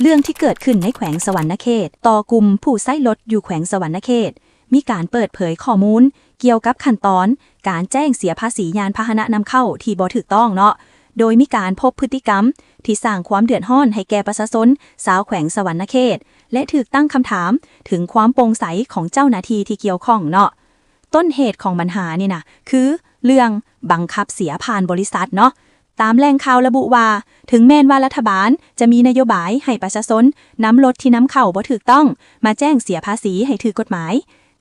เรื่องที่เกิดขึ้นในแขวงสวรรณเขตต่อกลุ่มผู้ใช้รถอยู่แขวงสวรรณเขตมีการเปิดเผยข้อมูลเกี่ยวกับขั้นตอนการแจ้งเสียภาษียานพาหนะนำเข้าที่บ่ถูกต้องเนาะโดยมีการพบพฤติกรรมที่สร้างความเดือดร้อนให้แก่ประชาชนชาวแขวงสวรรณเขตและถูกตั้งคำถามถึงความโปร่งใสของเจ้าหน้าที่ที่เกี่ยวข้องเนาะต้นเหตุของปัญหานี่นะคือเรื่องบังคับเสียผ่านบริษัทเนาะตามแหล่งข่าวระบุว่าถึงแม้ว่ารัฐบาลจะมีนโยบายให้ประชาชนนำรถที่นำเข้าบ่ถูกต้องมาแจ้งเสียภาษีให้ถูกกฎหมาย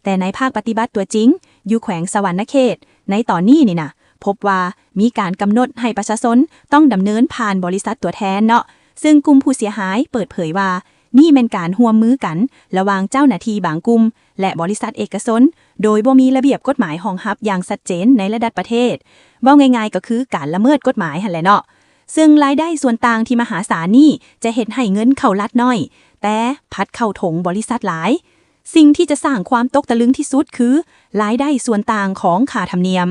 แต่ในภาคปฏิบัติตัวจริงอยู่แขวงสวรรณเขตในตอนนี้นี่นะพบว่ามีการกำหนดให้ประชาชนต้องดำเนินผ่านบริษัทตัวแทนเนาะซึ่งกลุ่มผู้เสียหายเปิดเผยว่านี่เป็นการร่วมมือกันระหว่างเจ้าหน้าที่บางกลุ่มและบริษัทเอกชนโดยบ่มีระเบียบกฎหมายรองรับอย่างชัดเจนในระดับประเทศเว้าง่ายๆก็คือการละเมิดกฎหมายหั่นแหละเนาะซึ่งรายได้ส่วนต่างที่มหาศาลนี่จะเฮ็ดให้เงินเข้ารัฐน้อยแต่พัดเข้าถงบริษัทหลายสิ่งที่จะสร้างความตกตะลึงที่สุดคือรายได้ส่วนต่างของค่าธรรมเนียม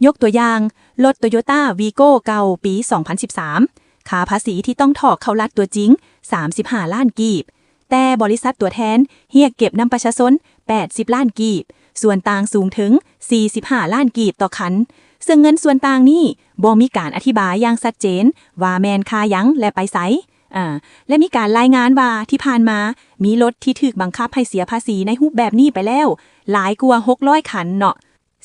ยกตัวอย่างรถ Toyota Vigo เก่าปี 2013 ค่าภาษีที่ต้องถอกเข้ารัฐตัวจริง35 ล้านกีบแต่บริษัทตัวแทนเรียกเก็บนำประชาชน80 ล้านกีบส่วนต่างสูงถึง45 ล้านกีบต่อคันซึ่งเงินส่วนต่างนี้บ่มีการอธิบายอย่างชัดเจนว่าแม่นค่าหยังและไปไสและมีการรายงานว่าที่ผ่านมามีรถที่ถูกบังคับให้เสียภาษีในรูปแบบนี้ไปแล้วหลายกว่า600คันเนาะ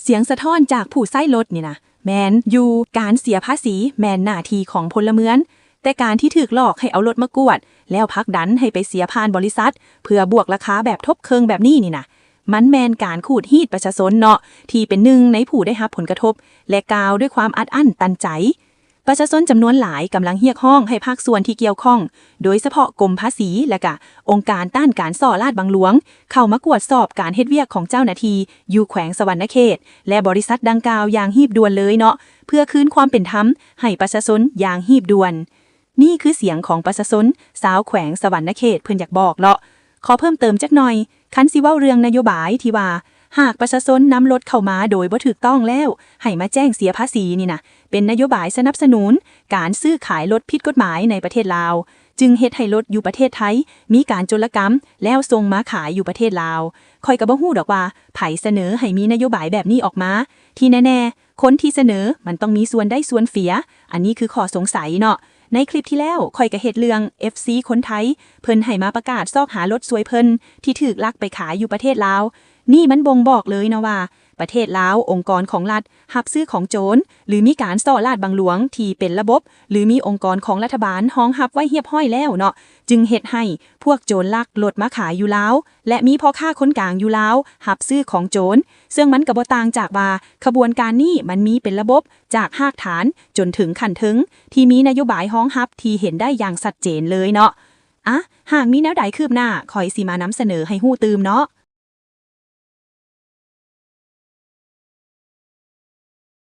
เสียงสะท้อนจากผู้ใช้รถนี่นะแม่นอยู่การเสียภาษีแม่นหน้าที่ของพลเมืองแต่การที่ถูกหลอกให้เอารถมากวดแล้วพักดันให้ไปเสียผ่านบริษัทเพื่อบวกราคาแบบทบเคิงแบบนี้นี่นะมันแมนการขูดฮีดประชาชนเนาะที่เป็นหนึ่งในผู้ได้รับผลกระทบและกล่าวด้วยความอัดอั้นตันใจประชาชนจำนวนหลายกำลังเรียกร้องให้ภาคส่วนที่เกี่ยวข้องโดยเฉพาะกรมภาษีและก็องค์การต้านการส่อลาดบังหลวงเข้ามากวดสอบการเฮ็ดเวียกของเจ้าหน้าที่อยู่แขวงสวรรณเขตและบริษัทดังกล่าวอย่างรีบด่วนเลยเนาะเพื่อคืนความเป็นธรรมให้ประชาชนอย่างรีบด่วนนี่คือเสียงของประชาชนชาวแขวงสวรรณเขตเพิ่นอยากบอกเลาะขอเพิ่มเติมจักหน่อยคันสิเว้าเรื่องนโยบายที่ว่าหากประชาชนนำรถเข้ามาโดยบ่ถูกต้องแล้วให้มาแจ้งเสียภาษีนี่นะเป็นนโยบายสนับสนุนการซื้อขายรถผิดกฎหมายในประเทศลาวจึงเฮ็ดให้รถอยู่ประเทศไทยมีการโจรกรรมแล้วส่งมาขายอยู่ประเทศลาวค่อยก็บ่ฮู้ดอกว่าไผเสนอให้มีนโยบายแบบนี้ออกมาที่แน่ๆคนที่เสนอมันต้องมีส่วนได้ส่วนเสียอันนี้คือข้อสงสัยเนาะในคลิปที่แล้วค่อยก็เฮ็ดเรื่อง FC คนไทยเพิ่นให้มาประกาศซอกหารถสวยเพิ่นที่ถูกลักไปขายอยู่ประเทศลาวนี่มันบ่งบอกเลยนะว่าประเทศลาวองค์กรของรัฐรับซื้อของโจรหรือมีการส่อลาดบังหลวงที่เป็นระบบหรือมีองค์กรของรัฐบาลรองรับไว้เรียบร้อยแล้วเนาะจึงเฮ็ดให้พวกโจรลักรถมาขายอยู่ลาวและมีพ่อค้าคนกลางอยู่ลาวรับซื้อของโจรซึ่งมันก็บ่ต่างจากว่าขบวนการนี้มันมีเป็นระบบจากรากฐานจนถึงขั้นถึงที่มีนโยบายรองรับที่เห็นได้อย่างชัดเจนเลยเนาะหากมีแนวใดคืบหน้าคอยสิมานำเสนอให้ฮู้ตื่มเนาะ